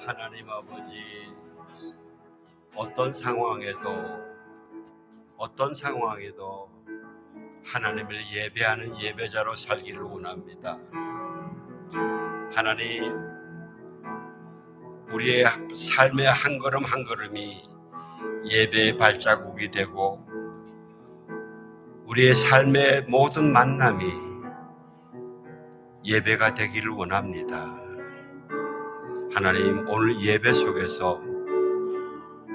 하나님 아버지, 어떤 상황에도 하나님을 예배하는 예배자로 살기를 원합니다. 하나님, 우리의 삶의 한 걸음 한 걸음이 예배의 발자국이 되고 우리의 삶의 모든 만남이 예배가 되기를 원합니다. 하나님, 오늘 예배 속에서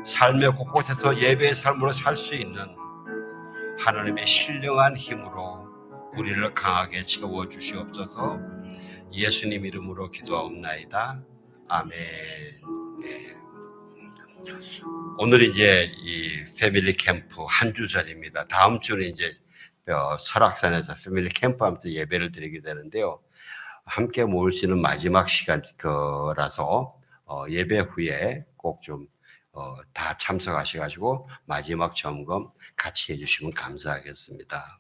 삶의 곳곳에서 예배의 삶으로 살 수 있는 하나님의 신령한 힘으로 우리를 강하게 채워주시옵소서. 예수님 이름으로 기도하옵나이다. 아멘. 네. 오늘 이제 이 패밀리 캠프 한 주 전입니다. 다음 주는 이제 설악산에서 패밀리 캠프하면서 예배를 드리게 되는데요. 함께 모일 수 있는 마지막 시간이라서 예배 후에 꼭 좀 다 참석하셔가지고 마지막 점검 같이 해주시면 감사하겠습니다.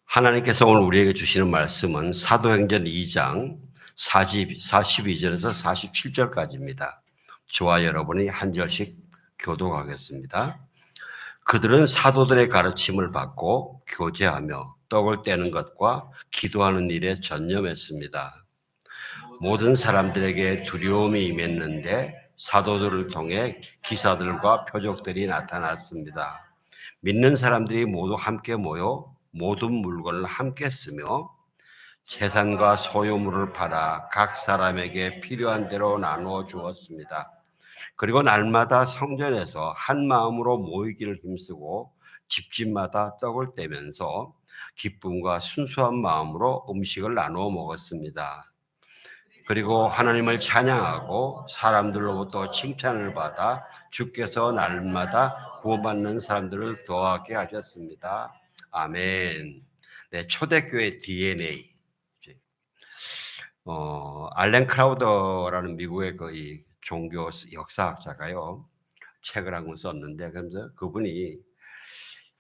하나님께서 오늘 우리에게 주시는 말씀은 사도행전 2장 42절에서 47절까지입니다. 저와 여러분이 한 절씩 교독하겠습니다. 그들은 사도들의 가르침을 받고 교제하며 떡을 떼는 것과 기도하는 일에 전념했습니다. 모든 사람들에게 두려움이 임했는데 사도들을 통해 기사들과 표적들이 나타났습니다. 믿는 사람들이 모두 함께 모여 모든 물건을 함께 쓰며 재산과 소유물을 팔아 각 사람에게 필요한 대로 나누어 주었습니다. 그리고 날마다 성전에서 한 마음으로 모이기를 힘쓰고 집집마다 떡을 떼면서 기쁨과 순수한 마음으로 음식을 나누어 먹었습니다. 그리고 하나님을 찬양하고 사람들로부터 칭찬을 받아 주께서 날마다 구원받는 사람들을 더하게 하셨습니다. 아멘. 네, 초대교회 DNA. 알렌 크라우더라는 미국의 이 종교 역사학자가요, 책을 한 권 썼는데, 그러면서 그분이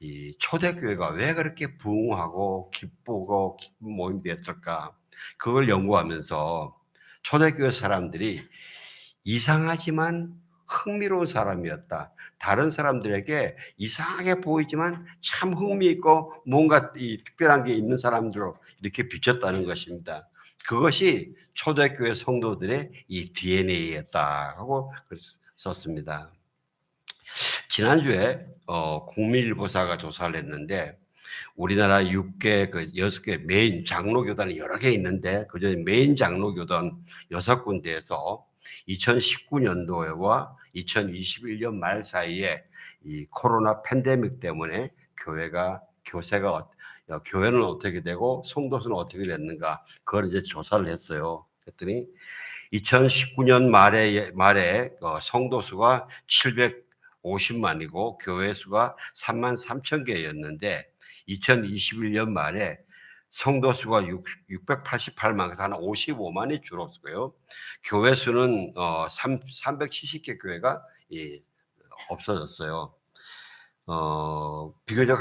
이 초대교회가 왜 그렇게 부흥하고 기쁘고 기쁜 모임이 됐을까, 그걸 연구하면서 초대교회 사람들이 이상하지만 흥미로운 사람이었다. 다른 사람들에게 이상하게 보이지만 참 흥미있고 뭔가 이 특별한 게 있는 사람들로 이렇게 비쳤다는 것입니다. 그것이 초대교회 성도들의 이 DNA였다고 썼습니다. 지난주에 국민일보사가 조사를 했는데 우리나라 6개, 6개 메인 장로교단이 여러 개 있는데 그중에 메인 장로교단 6군데에서 2019년도와 2021년 말 사이에 이 코로나 팬데믹 때문에 교회는 어떻게 되고 성도수는 어떻게 됐는가, 그걸 이제 조사를 했어요. 그랬더니 2019년 말에 성도 수가 750만이고 교회 수가 3만 3천 개였는데 2021년 말에 성도 수가 688만, 한 55만이 줄었고요. 교회 수는 370개 교회가 없어졌어요. 비교적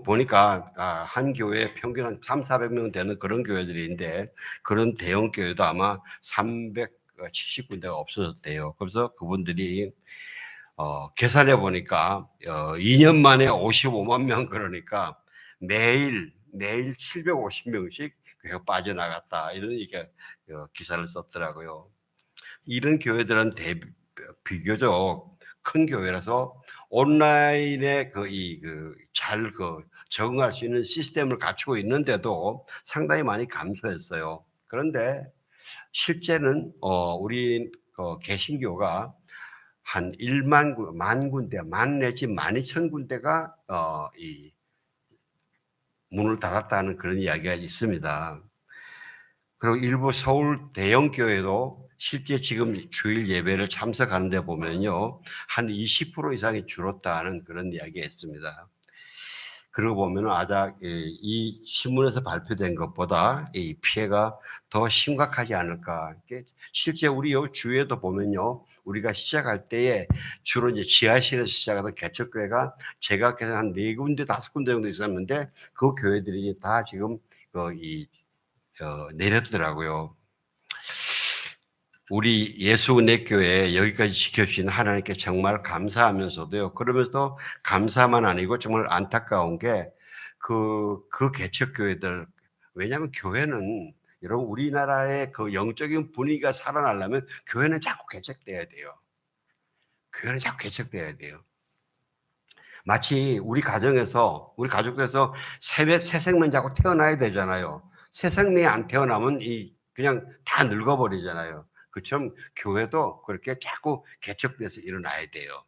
보니까 한 교회에 평균 한 300~400명 되는 그런 교회들인데 그런 대형 교회도 아마 370군데가 없어졌대요. 그래서 그분들이 계산해 보니까 2년 만에 55만 명, 그러니까 매일 750명씩 교회가 빠져나갔다, 이런 기사를 썼더라고요. 이런 교회들은 비교적 큰 교회라서 온라인에 잘 적응할 수 있는 시스템을 갖추고 있는데도 상당히 많이 감소했어요. 그런데 실제는 우리 개신교가 한 1만 군데, 만 내지 12,000군데가 이 문을 닫았다는 그런 이야기가 있습니다. 그리고 일부 서울 대형 교회도 실제 지금 주일 예배를 참석하는 데 보면요, 한 20% 이상이 줄었다는 그런 이야기가 있습니다. 그러고 보면 이 신문에서 발표된 것보다 이 피해가 더 심각하지 않을까. 실제 우리 주위에도 보면요, 우리가 시작할 때에 주로 이제 지하실에서 시작하던 개척교회가 제가 한 4군데, 5군데 정도 있었는데 그 교회들이 다 지금 내렸더라고요. 우리 예수은혜교회 여기까지 지켜주신 하나님께 정말 감사하면서도요. 그러면서 감사만 아니고 정말 안타까운 게 그 개척교회들, 왜냐하면 교회는 여러분 우리나라의 그 영적인 분위기가 살아나려면 교회는 자꾸 개척돼야 돼요. 교회는 자꾸 개척돼야 돼요. 마치 우리 가정에서 우리 가족에서 새 생명 자꾸 태어나야 되잖아요. 새 생명이 안 태어나면 이 그냥 다 늙어버리잖아요. 그처럼 교회도 그렇게 자꾸 개척돼서 일어나야 돼요.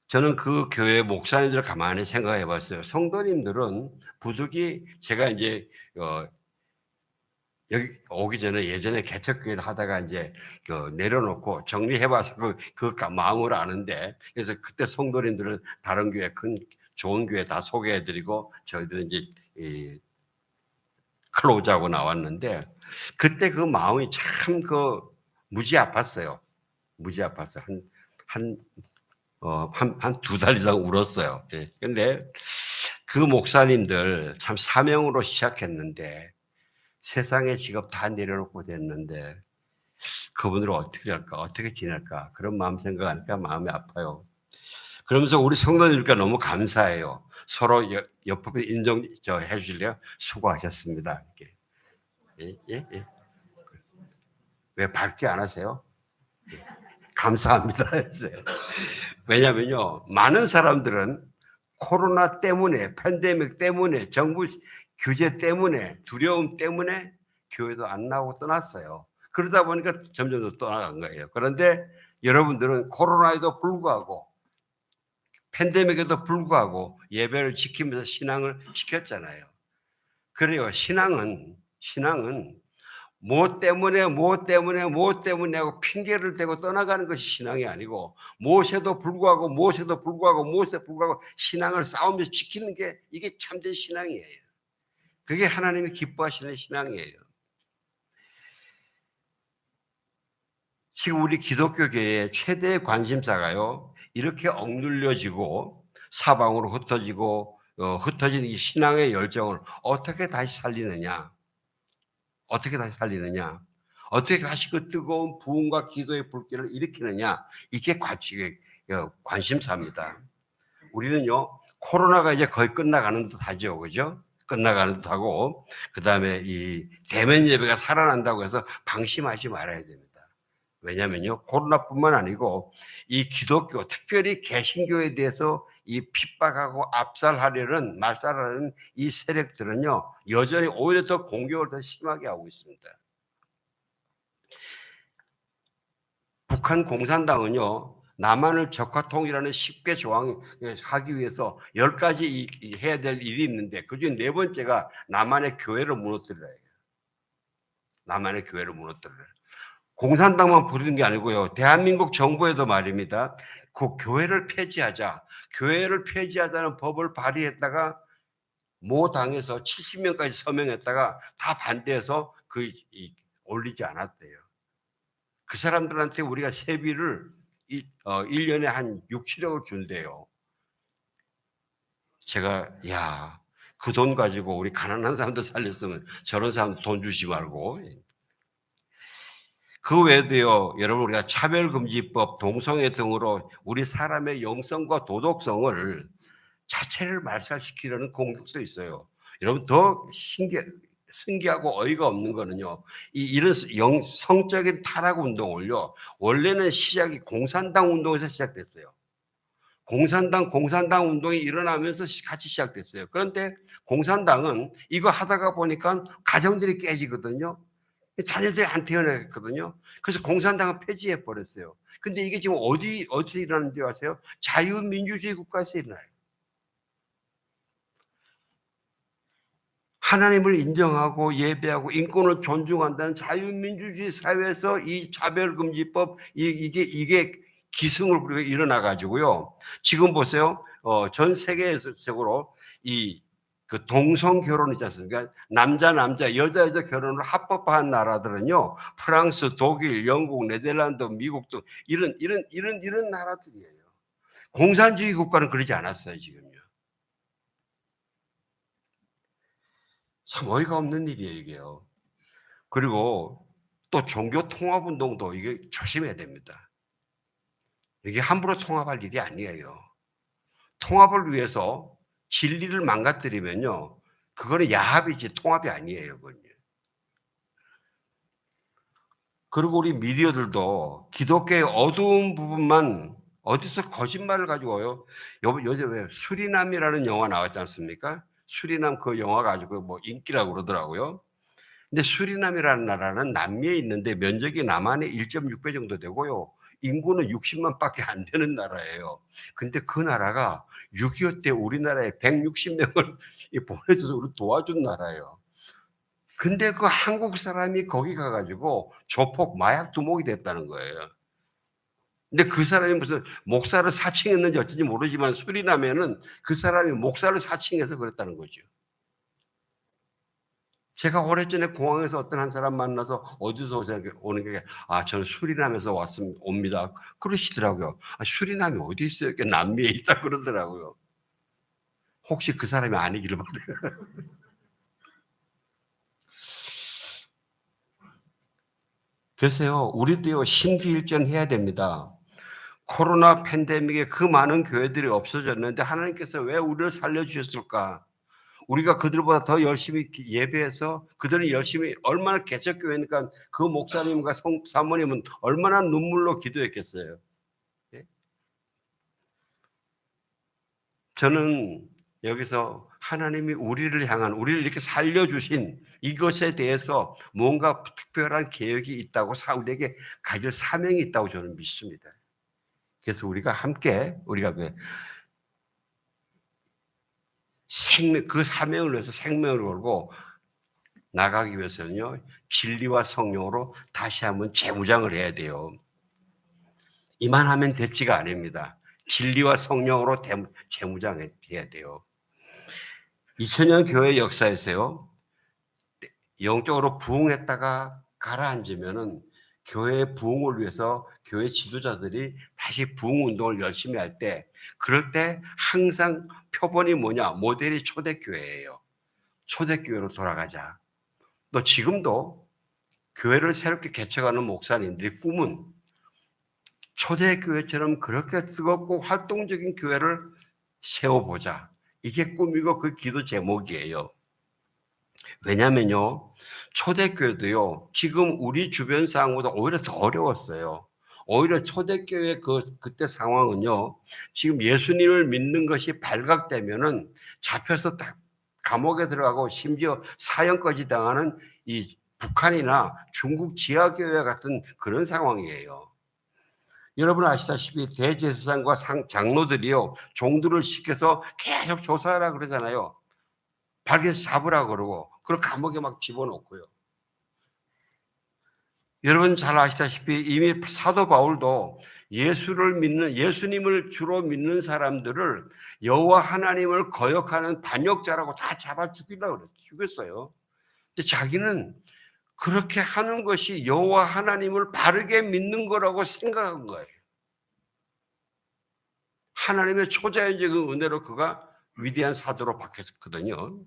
저는 그 교회 목사님들 가만히 생각해 봤어요. 성도님들은 부득이 제가 이제 여기 오기 전에 예전에 개척교회를 하다가 이제 내려놓고 정리해 봐서 그 마음을 아는데, 그래서 그때 성도님들은 다른 교회 큰 좋은 교회 다 소개해 드리고 저희들은 이제 이 클로즈하고 나왔는데, 그때 그 마음이 참 무지 아팠어요. 무지 아팠어요. 한 두 달 이상 울었어요. 예. 근데 그 목사님들 참 사명으로 시작했는데 세상의 직업 다 내려놓고 됐는데 그분들은 어떻게 할까? 어떻게 지낼까? 그런 마음 생각하니까 마음이 아파요. 그러면서 우리 성도님께 너무 감사해요. 서로 옆에 인정 해 주실래요? 수고하셨습니다. 이렇게. 예, 예, 예. 왜 밝지 않으세요? 예. 감사합니다 했어요. 왜냐면요, 많은 사람들은 코로나 때문에, 팬데믹 때문에, 정부 규제 때문에, 두려움 때문에 교회도 안 나오고 떠났어요. 그러다 보니까 점점 더 떠나간 거예요. 그런데 여러분들은 코로나에도 불구하고, 팬데믹에도 불구하고 예배를 지키면서 신앙을 지켰잖아요. 그래요. 신앙은 뭐 때문에 하고 핑계를 대고 떠나가는 것이 신앙이 아니고, 무엇에도 불구하고 신앙을 싸우면서 지키는 게 이게 참된 신앙이에요. 그게 하나님이 기뻐하시는 신앙이에요. 지금 우리 기독교계의 최대의 관심사가요, 이렇게 억눌려지고 사방으로 흩어진 이 신앙의 열정을 어떻게 다시 살리느냐, 어떻게 다시 살리느냐, 어떻게 다시 그 뜨거운 부흥과 기도의 불길을 일으키느냐, 이게 관심사입니다. 우리는요, 코로나가 이제 거의 끝나가는 듯 하죠. 그죠? 끝나가는 듯 하고, 그 다음에 이 대면 예배가 살아난다고 해서 방심하지 말아야 됩니다. 왜냐면요, 코로나뿐만 아니고 이 기독교, 특별히 개신교에 대해서 이 핍박하고 말살하려는 이 세력들은요, 여전히 오히려 더 공격을 더 심하게 하고 있습니다. 북한 공산당은요, 남한을 적화통일하는 10개 조항 하기 위해서 10가지 해야 될 일이 있는데, 그중에 네 번째가 남한의 교회를 무너뜨려요. 남한의 교회를 무너뜨려요. 공산당만 부르는 게 아니고요, 대한민국 정부에도 말입니다. 그 교회를 폐지하자는 법을 발의했다가 모 당에서 70명까지 서명했다가 다 반대해서 올리지 않았대요. 그 사람들한테 우리가 세비를 1년에 한 6, 7억을 준대요. 제가 그 돈 가지고 우리 가난한 사람들 살렸으면 저런 사람 돈 주지 말고. 그 외에도요, 여러분, 우리가 차별금지법, 동성애 등으로 우리 사람의 영성과 도덕성을 자체를 말살시키려는 공격도 있어요. 여러분, 더 신기하고 어이가 없는 거는요, 이런 성적인 타락 운동을요, 원래는 시작이 공산당 운동에서 시작됐어요. 공산당 운동이 일어나면서 같이 시작됐어요. 그런데 공산당은 이거 하다가 보니까 가정들이 깨지거든요. 자녀들이 안 태어나겠거든요. 그래서 공산당은 폐지해 버렸어요. 근데 이게 지금 어디서 일어나는지 아세요? 자유민주주의 국가에서 일어나요. 하나님을 인정하고 예배하고 인권을 존중한다는 자유민주주의 사회에서 이 차별금지법, 이게 기승을 부리고 일어나 가지고요. 지금 보세요. 전 세계적으로 그 동성 결혼 있지 않습니까? 남자, 여자 결혼을 합법화한 나라들은요, 프랑스, 독일, 영국, 네덜란드, 미국 등 이런 나라들이에요. 공산주의 국가는 그러지 않았어요, 지금요. 참 어이가 없는 일이에요, 이게요. 그리고 또 종교 통합 운동도 이게 조심해야 됩니다. 이게 함부로 통합할 일이 아니에요. 통합을 위해서 진리를 망가뜨리면요, 그거는 야합이지 통합이 아니에요, 그건요. 그리고 우리 미디어들도 기독교의 어두운 부분만 어디서 거짓말을 가지고 와요. 요새 왜 수리남이라는 영화 나왔지 않습니까? 수리남 그 영화 가지고 뭐 인기라고 그러더라고요. 근데 수리남이라는 나라는 남미에 있는데 면적이 남한의 1.6배 정도 되고요. 인구는 60만 밖에 안 되는 나라예요. 근데 그 나라가 6.25 때 우리나라에 160명을 보내줘서 우리 도와준 나라예요. 근데 그 한국 사람이 거기 가가지고 조폭 마약 두목이 됐다는 거예요. 근데 그 사람이 무슨 목사를 사칭했는지 어쩐지 모르지만 수리남에는 그 사람이 목사를 사칭해서 그랬다는 거죠. 제가 오래전에 공항에서 어떤 한 사람 만나서 어디서 오는 게, 저는 수리남에서 옵니다. 그러시더라고요. 수리남이 어디 있어요? 이렇게 남미에 있다 그러더라고요. 혹시 그 사람이 아니기를 바래요. 글쎄요, 우리도요, 심기일전 해야 됩니다. 코로나 팬데믹에 그 많은 교회들이 없어졌는데 하나님께서 왜 우리를 살려주셨을까? 우리가 그들보다 더 열심히 예배해서 그들은 열심히 얼마나 개척교회니까 그 목사님과 사모님은 얼마나 눈물로 기도했겠어요. 예? 저는 여기서 하나님이 우리를 향한 우리를 이렇게 살려주신 이것에 대해서 뭔가 특별한 계획이 있다고 우리에게 가질 사명이 있다고 저는 믿습니다. 그래서 우리가 함께 우리가 그 사명을 위해서 생명을 걸고 나가기 위해서는요, 진리와 성령으로 다시 한번 재무장을 해야 돼요. 이만하면 됐지가 아닙니다. 진리와 성령으로 재무장해야 돼요. 2000년 교회 역사에서요, 영적으로 부흥했다가 가라앉으면은 교회의 부흥을 위해서 교회 지도자들이 다시 부흥 운동을 열심히 할 때, 그럴 때 항상 표본이 뭐냐? 모델이 초대교회예요. 초대교회로 돌아가자. 또 지금도 교회를 새롭게 개척하는 목사님들의 꿈은 초대교회처럼 그렇게 뜨겁고 활동적인 교회를 세워보자. 이게 꿈이고 그 기도 제목이에요. 왜냐면요, 초대교회도요, 지금 우리 주변 상황보다 오히려 더 어려웠어요. 오히려 초대교회 그때 상황은요, 지금 예수님을 믿는 것이 발각되면은 잡혀서 딱 감옥에 들어가고 심지어 사형까지 당하는 이 북한이나 중국 지하교회 같은 그런 상황이에요. 여러분 아시다시피 대제사장과 장로들이요, 종들을 시켜서 계속 조사하라 그러잖아요. 발견해서 잡으라 그러고, 그걸 감옥에 막 집어넣고요. 여러분 잘 아시다시피 이미 사도 바울도 예수님을 주로 믿는 사람들을 여호와 하나님을 거역하는 반역자라고 다 잡아 죽이려고 죽였어요. 근데 자기는 그렇게 하는 것이 여호와 하나님을 바르게 믿는 거라고 생각한 거예요. 하나님의 초자연적인 은혜로 그가 위대한 사도로 바뀌었거든요.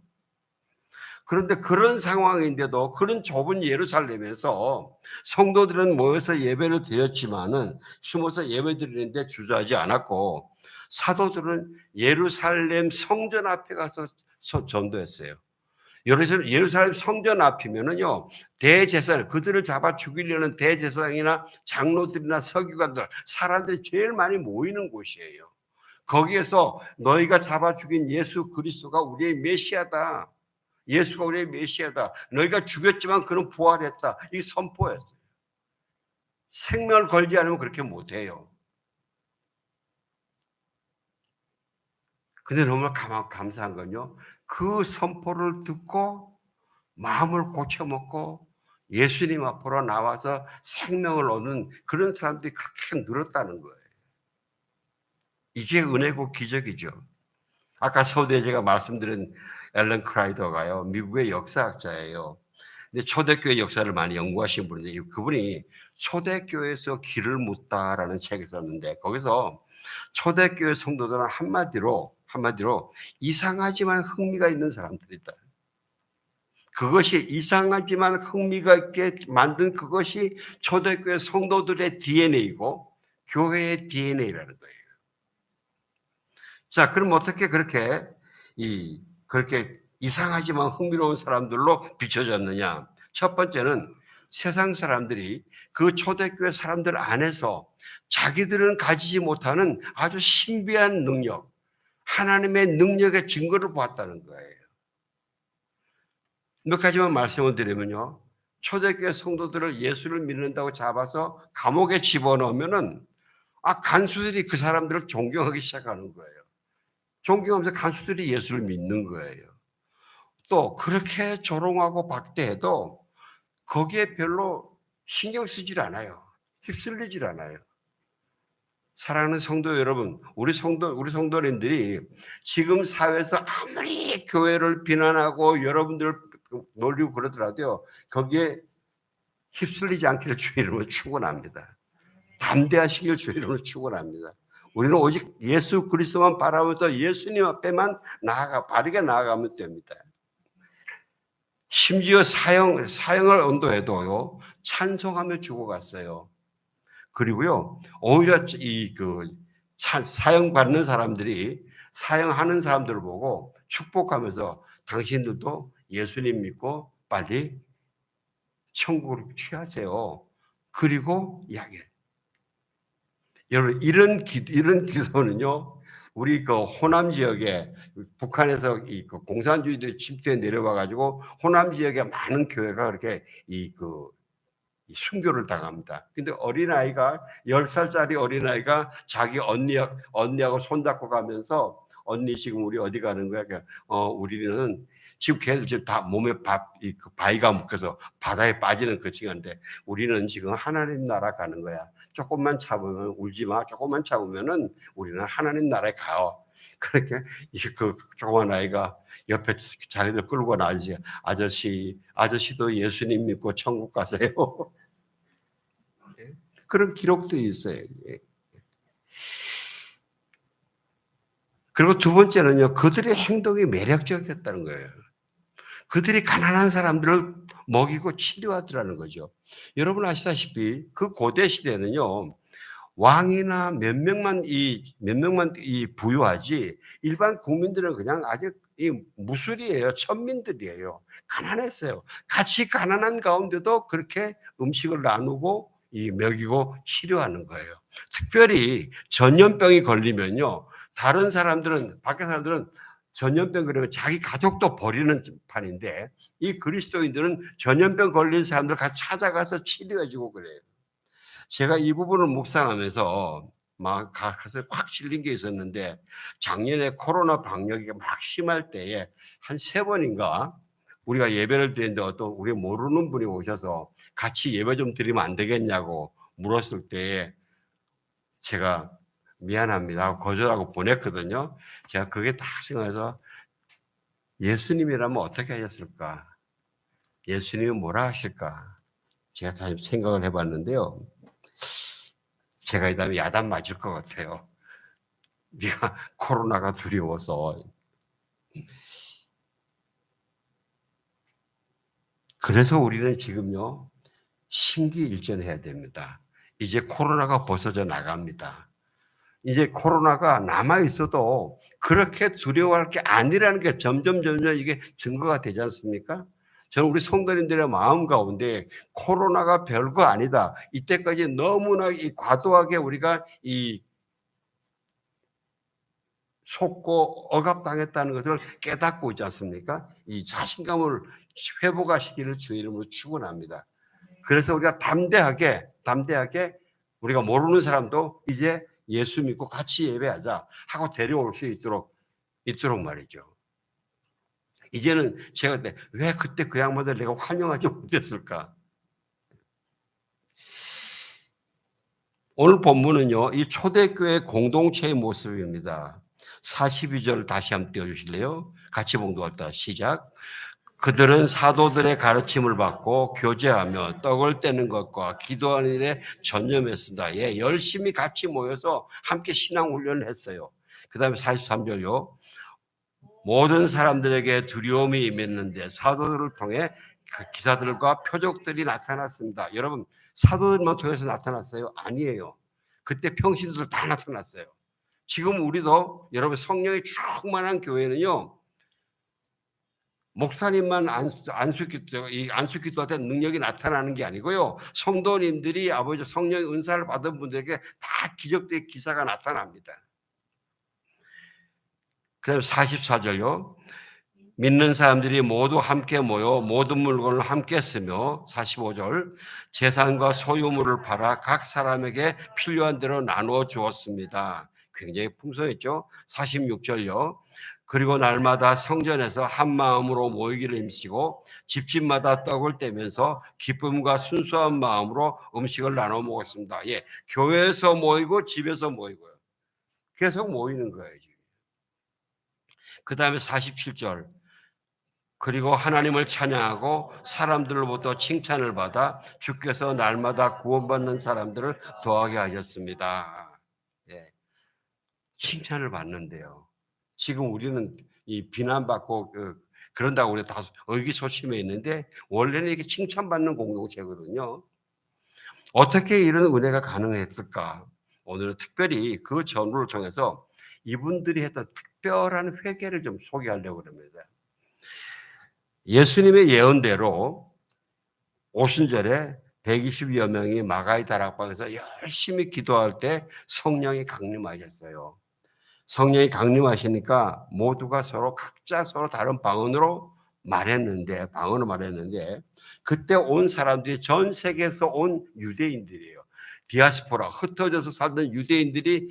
그런데 그런 상황인데도 그런 좁은 예루살렘에서 성도들은 모여서 예배를 드렸지만은 숨어서 예배 드리는데 주저하지 않았고, 사도들은 예루살렘 성전 앞에 가서 전도했어요. 예루살렘 성전 앞이면은요, 대제사장, 그들을 잡아 죽이려는 대제사장이나 장로들이나 서기관들, 사람들이 제일 많이 모이는 곳이에요. 거기에서 너희가 잡아 죽인 예수 그리스도가 우리의 메시아다. 예수가 우리의 메시아다. 너희가 죽였지만 그는 부활했다. 이 선포였어요. 생명을 걸지 않으면 그렇게 못해요. 근데 너무 감사한 건요, 그 선포를 듣고 마음을 고쳐먹고 예수님 앞으로 나와서 생명을 얻는 그런 사람들이 그렇게 늘었다는 거예요. 이게 은혜고 기적이죠. 아까 서두에 제가 말씀드린 앨런 크라이더가요, 미국의 역사학자예요. 근데 초대교회 역사를 많이 연구하신 분인데, 그분이 초대교회에서 길을 묻다라는 책을 썼는데, 거기서 초대교회 성도들은 한마디로 이상하지만 흥미가 있는 사람들이다. 그것이 이상하지만 흥미가 있게 만든 그것이 초대교회 성도들의 DNA이고 교회의 DNA라는 거예요. 자, 그럼 어떻게 그렇게 이상하지만 흥미로운 사람들로 비춰졌느냐? 첫 번째는 세상 사람들이 그 초대교회 사람들 안에서 자기들은 가지지 못하는 아주 신비한 능력, 하나님의 능력의 증거를 보았다는 거예요. 몇 가지만 말씀을 드리면요. 초대교회 성도들을 예수를 믿는다고 잡아서 감옥에 집어넣으면은 간수들이 그 사람들을 존경하기 시작하는 거예요. 존경하면서 간수들이 예수를 믿는 거예요. 또 그렇게 조롱하고 박대해도 거기에 별로 신경 쓰질 않아요. 휩쓸리질 않아요. 사랑하는 성도 여러분, 우리 성도님들이 지금 사회에서 아무리 교회를 비난하고 여러분들 놀리고 그러더라도요, 거기에 휩쓸리지 않기를 주의 이름으로 축원합니다. 담대하시길 주의 이름으로 축원합니다. 우리는 오직 예수 그리스도만 바라보면서 예수님 앞에만 바르게 나아가면 됩니다. 심지어 사형을 언도해도요, 찬송하며 죽어갔어요. 그리고요, 오히려 사형받는 사람들이 사형하는 사람들을 보고 축복하면서 당신들도 예수님 믿고 빨리 천국으로 취하세요. 그리고 이야기해요. 여러분, 이런 기도는요, 우리 그 호남 지역에 북한에서 그 공산주의들이 침투해 내려와 가지고 호남 지역에 많은 교회가 그렇게 순교를 당합니다. 근데 어린아이가 10살짜리 어린아이가 자기 언니하고 손잡고 가면서 언니 지금 우리 어디 가는 거야? 우리는 지금 걔들 지금 다 몸에 바위가 묶여서 바다에 빠지는 그 시간인데 우리는 지금 하나님 나라 가는 거야. 조금만 참으면 울지 마. 조금만 참으면은 우리는 하나님 나라에 가요. 그렇게 그 조그만 아이가 옆에 자기들 끌고 나지 아저씨도 예수님 믿고 천국 가세요. 그런 기록도 있어요. 그리고 두 번째는요, 그들의 행동이 매력적이었다는 거예요. 그들이 가난한 사람들을 먹이고 치료하더라는 거죠. 여러분 아시다시피 그 고대 시대는요, 왕이나 몇 명만 부유하지 일반 국민들은 그냥 아주 무술이에요. 천민들이에요. 가난했어요. 같이 가난한 가운데도 그렇게 음식을 나누고 먹이고 치료하는 거예요. 특별히 전염병이 걸리면요, 다른 사람들은 밖에 사람들은 전염병 걸리면 자기 가족도 버리는 판인데 이 그리스도인들은 전염병 걸린 사람들 같이 찾아가서 치료해주고 그래요. 제가 이 부분을 묵상하면서 막 가슴에 확 찔린 게 있었는데 작년에 코로나 방역이 막 심할 때에 한 3번인가 우리가 예배를 드리는데 어떤 우리 모르는 분이 오셔서 같이 예배 좀 드리면 안 되겠냐고 물었을 때에 제가 미안합니다 하고 거절하고 보냈거든요. 제가 그게 딱 생각해서 예수님이라면 어떻게 하셨을까? 예수님이 뭐라 하실까? 제가 다시 생각을 해봤는데요. 제가 이 다음에 야단 맞을 것 같아요. 네가 코로나가 두려워서. 그래서 우리는 지금요, 심기일전해야 됩니다. 이제 코로나가 벗어져 나갑니다. 이제 코로나가 남아있어도 그렇게 두려워할 게 아니라는 게 점점 이게 증거가 되지 않습니까? 저는 우리 성도님들의 마음 가운데 코로나가 별거 아니다. 이때까지 너무나 과도하게 우리가 속고 억압당했다는 것을 깨닫고 있지 않습니까? 이 자신감을 회복하시기를 주의 이름으로 축원합니다. 그래서 우리가 담대하게 우리가 모르는 사람도 이제 예수 믿고 같이 예배하자 하고 데려올 수 있도록 말이죠. 이제는 제가 왜 그때 그 양반들 내가 환영하지 못했을까? 오늘 본문은요, 이 초대교회 공동체의 모습입니다. 42절 다시 한번 띄워주실래요? 같이 봉독합니다. 시작. 그들은 사도들의 가르침을 받고 교제하며 떡을 떼는 것과 기도하는 일에 전념했습니다. 예, 열심히 같이 모여서 함께 신앙 훈련을 했어요. 그 다음에 43절요. 모든 사람들에게 두려움이 임했는데 사도들을 통해 그 기사들과 표적들이 나타났습니다. 여러분, 사도들만 통해서 나타났어요? 아니에요. 그때 평신도들 다 나타났어요. 지금 우리도 여러분 성령이 충만한 교회는요, 목사님만 안수기도한테 능력이 나타나는 게 아니고요, 성도님들이 아버지 성령의 은사를 받은 분들에게 다 기적의 기사가 나타납니다. 그다음 44절요. 믿는 사람들이 모두 함께 모여 모든 물건을 함께 쓰며 45절 재산과 소유물을 팔아 각 사람에게 필요한 대로 나누어 주었습니다. 굉장히 풍성했죠. 46절요. 그리고 날마다 성전에서 한 마음으로 모이기를 힘쓰고 집집마다 떡을 떼면서 기쁨과 순수한 마음으로 음식을 나눠 먹었습니다. 예, 교회에서 모이고 집에서 모이고요. 계속 모이는 거예요. 그 다음에 47절 그리고 하나님을 찬양하고 사람들로부터 칭찬을 받아 주께서 날마다 구원받는 사람들을 더하게 하셨습니다. 예, 칭찬을 받는데요. 지금 우리는 이 비난받고 그런다고 우리 다 의기소침해 있는데 원래는 이게 칭찬받는 공동체거든요. 어떻게 이런 은혜가 가능했을까? 오늘은 특별히 그 전후를 통해서 이분들이 했던 특별한 회개를 좀 소개하려고 합니다. 예수님의 예언대로 오순절에 120여 명이 마가의 다락방에서 열심히 기도할 때 성령이 강림하셨어요. 성령이 강림하시니까 모두가 각자 서로 다른 방언으로 방언을 말했는데 그때 온 사람들이 전 세계에서 온 유대인들이에요. 디아스포라, 흩어져서 살던 유대인들이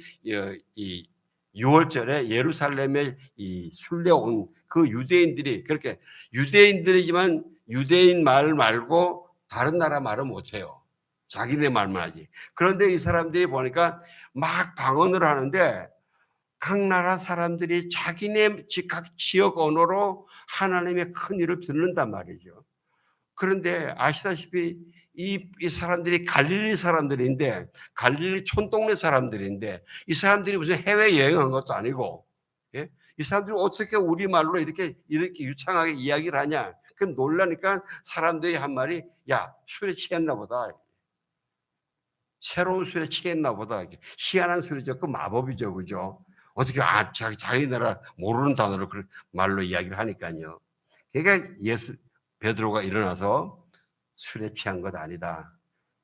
이 6월절에 예루살렘에 이 순례 온 그 유대인들이 그렇게 유대인들이지만 유대인 말 말고 다른 나라 말은 못해요. 자기네 말만 하지. 그런데 이 사람들이 보니까 막 방언을 하는데 각 나라 사람들이 자기네 각 지역 언어로 하나님의 큰 일을 듣는단 말이죠. 그런데 아시다시피 이 사람들이 갈릴리 사람들인데 갈릴리 촌동네 사람들인데 이 사람들이 무슨 해외 여행한 것도 아니고 예? 이 사람들이 어떻게 우리말로 이렇게 유창하게 이야기를 하냐. 그럼 놀라니까 사람들이 한 말이 야 술에 취했나 보다. 새로운 술에 취했나 보다. 희한한 술이죠. 그 마법이죠. 그죠? 어떻게 자기 나라 모르는 단어로 그 말로 이야기를 하니까요. 그러니까 베드로가 일어나서 술에 취한 것 아니다.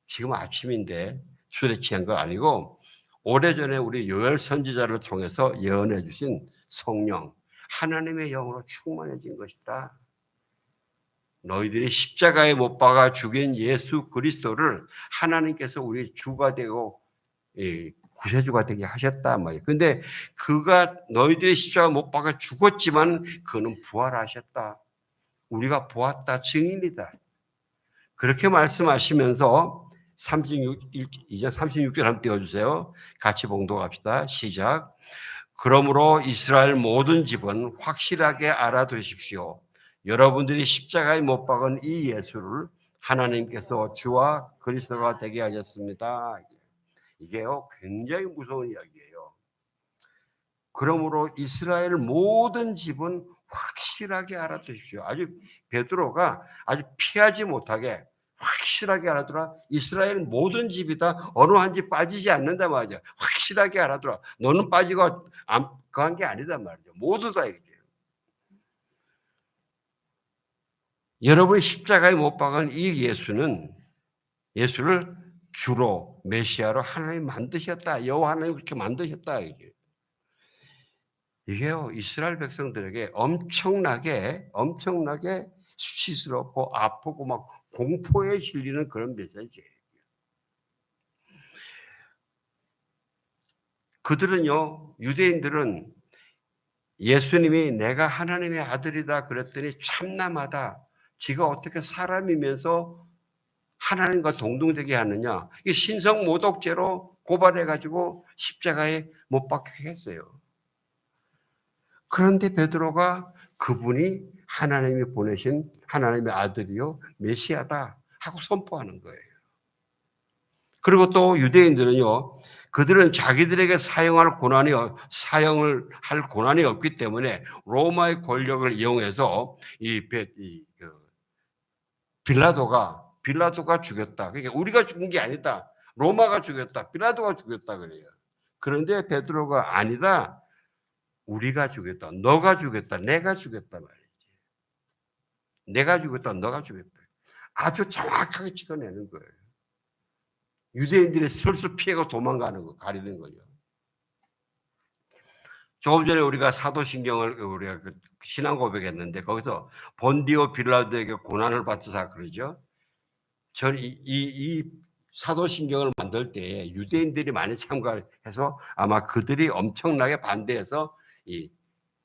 지금 아침인데 술에 취한 거 아니고 오래전에 우리 요엘 선지자를 통해서 예언해 주신 성령, 하나님의 영으로 충만해진 것이다. 너희들이 십자가에 못 박아 죽인 예수 그리스도를 하나님께서 우리 주가 되고 구세주가 되게 하셨다. 근데 그가 너희들이 십자가 못 박아 죽었지만 그는 부활하셨다. 우리가 보았다 증인이다. 그렇게 말씀하시면서 이제 36절 한번 띄워주세요. 같이 봉독합시다. 시작. 그러므로 이스라엘 모든 집은 확실하게 알아두십시오. 여러분들이 십자가에 못 박은 이 예수를 하나님께서 주와 그리스도가 되게 하셨습니다. 이게요 굉장히 무서운 이야기예요. 그러므로 이스라엘 모든 집은 확실하게 알아두십시오. 아주 베드로가 아주 피하지 못하게 확실하게 알아두라. 이스라엘 모든 집이 다 어느 한 집 빠지지 않는다 말이죠. 확실하게 알아두라. 너는 빠지고 간 게 아니다 말이죠. 모두 다 얘기해요. 여러분이 십자가에 못 박은 이 예수를 주로 메시아로 하나님 만드셨다. 여호와 하나님 그렇게 만드셨다. 이게요 이스라엘 백성들에게 엄청나게 수치스럽고 아프고 막 공포에 실리는 그런 메시지예요. 그들은요 유대인들은 예수님이 내가 하나님의 아들이다 그랬더니 참남하다. 지가 어떻게 사람이면서 하나님과 동등되게 하느냐. 이 신성모독죄로 고발해가지고 십자가에 못 박히게 했어요. 그런데 베드로가 그분이 하나님이 보내신 하나님의 아들이요 메시아다 하고 선포하는 거예요. 그리고 또 유대인들은요 그들은 자기들에게 사용을 할 권한이 없기 때문에 로마의 권력을 이용해서 빌라도가 죽였다. 그러니까 우리가 죽은 게 아니다. 로마가 죽였다. 빌라도가 죽였다 그래요. 그런데 베드로가 아니다. 우리가 죽였다. 너가 죽였다. 내가 죽였다 말이지. 내가 죽였다. 너가 죽였다. 아주 정확하게 찍어내는 거예요. 유대인들이 슬슬 피해가 도망가는 거, 가리는 거죠. 조금 전에 우리가 사도신경을 우리가 신앙 고백했는데 거기서 본디오 빌라도에게 고난을 받으사 그러죠. 저는 이 사도신경을 만들 때 유대인들이 많이 참가해서 아마 그들이 엄청나게 반대해서 이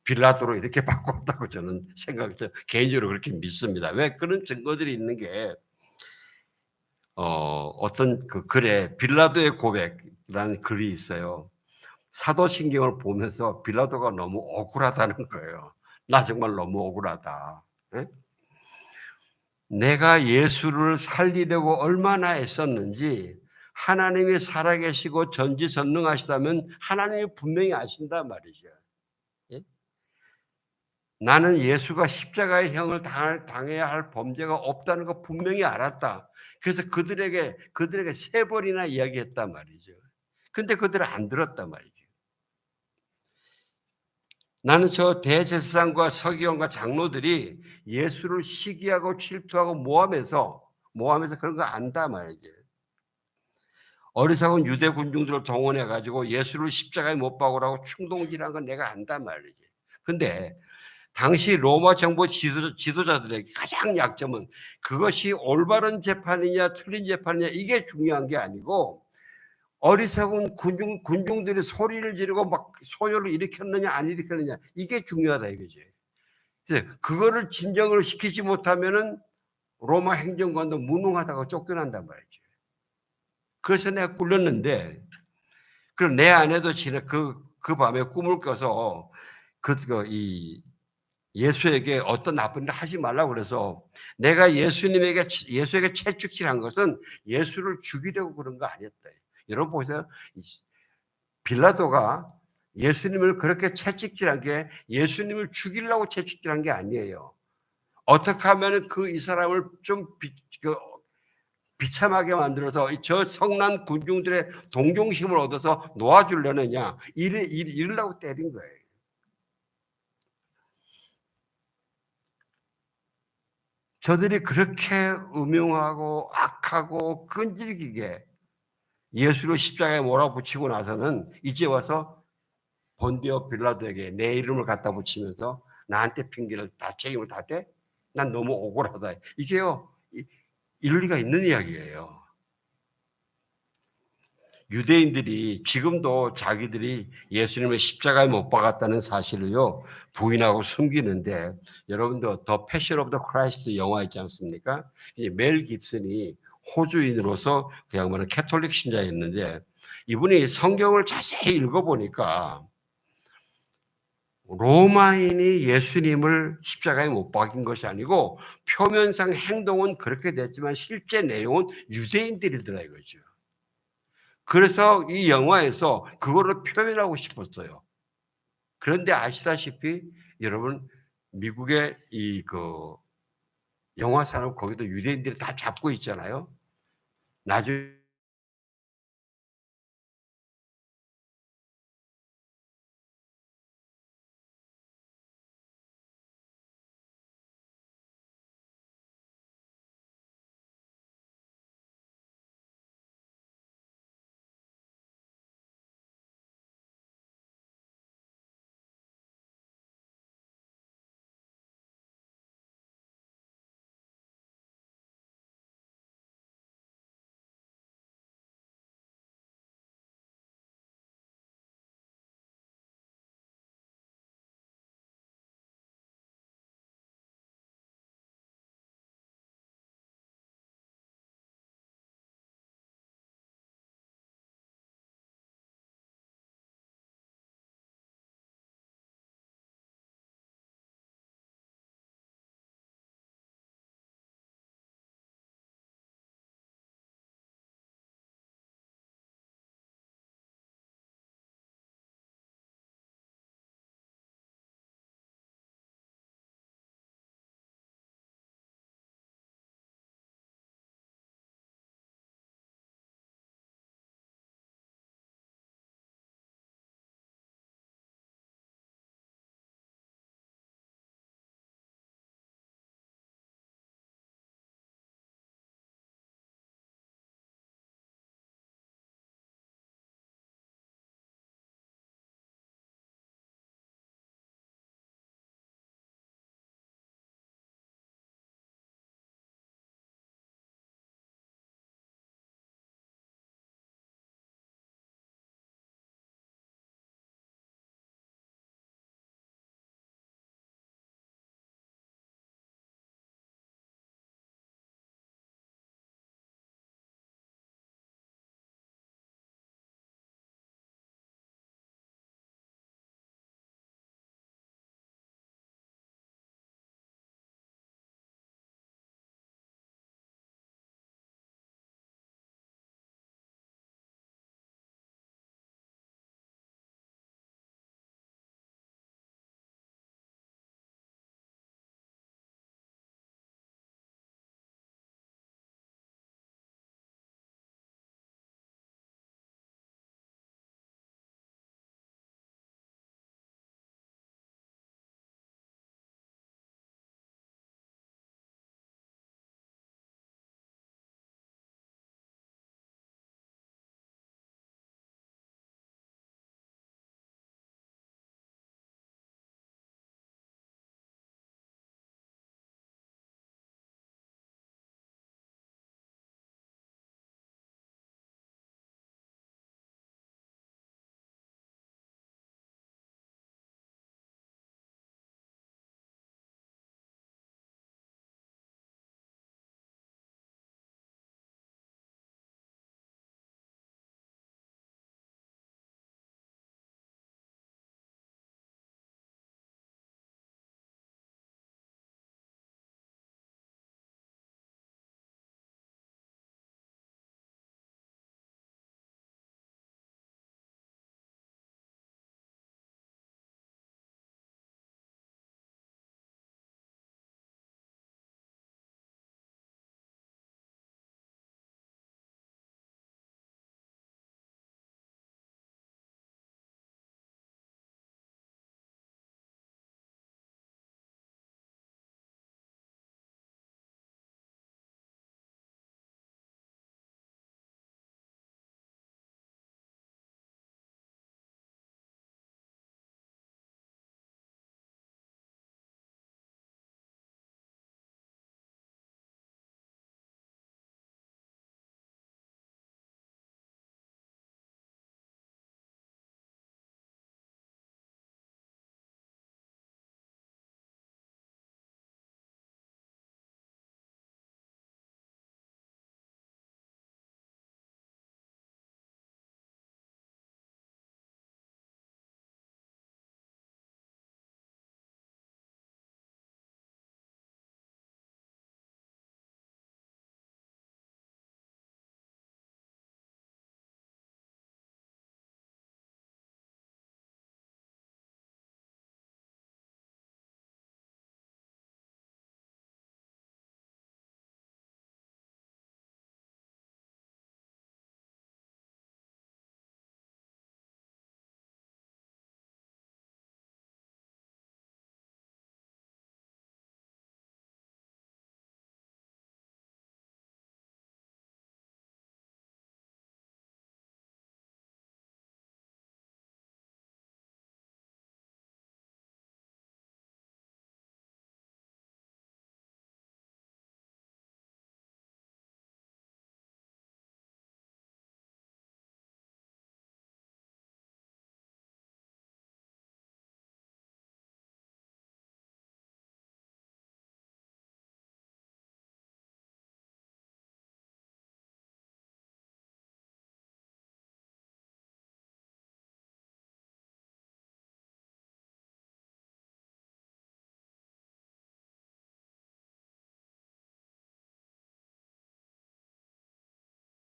빌라도로 이렇게 바꿨다고 저는 개인적으로 그렇게 믿습니다. 왜 그런 증거들이 있는 게 어떤 그 글에 빌라도의 고백이라는 글이 있어요. 사도신경을 보면서 빌라도가 너무 억울하다는 거예요. 나 정말 너무 억울하다. 네? 내가 예수를 살리려고 얼마나 애썼는지 하나님이 살아계시고 전지전능하시다면 하나님이 분명히 아신단 말이죠. 예? 나는 예수가 십자가의 형을 당해야 할 범죄가 없다는 거 분명히 알았다. 그래서 그들에게 3번이나 이야기했단 말이죠. 근데 그들은 안 들었단 말이죠. 나는 저 대제사장과 서기관과 장로들이 예수를 시기하고 질투하고 모함해서 그런 거 안다 말이죠. 어리석은 유대 군중들을 동원해 가지고 예수를 십자가에 못 박으라고 충동질한 건 내가 안단 말이지. 근데 당시 로마 정부 지도자들에게 가장 약점은 그것이 올바른 재판이냐 틀린 재판이냐 이게 중요한 게 아니고 어리석은 군중들이 소리를 지르고 막 소요를 일으켰느냐 안 일으켰느냐 이게 중요하다 이거지. 그래서 그거를 진정을 시키지 못하면은 로마 행정관도 무능하다고 쫓겨난단 말이죠. 그래서 내가 꿀렸는데 그럼 내 아내도 그 밤에 꿈을 꿔서 이 예수에게 어떤 나쁜 일 하지 말라고 그래서 내가 예수에게 채찍질한 것은 예수를 죽이려고 그런 거 아니었다. 여러분 보세요. 빌라도가 예수님을 그렇게 채찍질한 게 예수님을 죽이려고 채찍질한 게 아니에요. 어떻게 하면 이 사람을 좀 비참하게 만들어서 저 성난 군중들의 동정심을 얻어서 놓아주려느냐 이러려고 때린 거예요. 저들이 그렇게 음흉하고 악하고 끈질기게 예수를 십자가에 몰아붙이고 나서는 이제 와서 본디오 빌라도에게 내 이름을 갖다 붙이면서 나한테 핑계를 책임을 다 대? 난 너무 억울하다. 이게요, 일리가 있는 이야기예요. 유대인들이 지금도 자기들이 예수님을 십자가에 못 박았다는 사실을요 부인하고 숨기는데 여러분도 더 패션 오브 더 크라이스트 영화 있지 않습니까? 멜 깁슨이 호주인으로서 그 양반은 캐톨릭 신자였는데 이분이 성경을 자세히 읽어보니까 로마인이 예수님을 십자가에 못 박인 것이 아니고 표면상 행동은 그렇게 됐지만 실제 내용은 유대인들이더라 이거죠. 그래서 이 영화에서 그거를 표현하고 싶었어요. 그런데 아시다시피 여러분 미국의 영화 산업 거기도 유대인들이 다 잡고 있잖아요. 나중에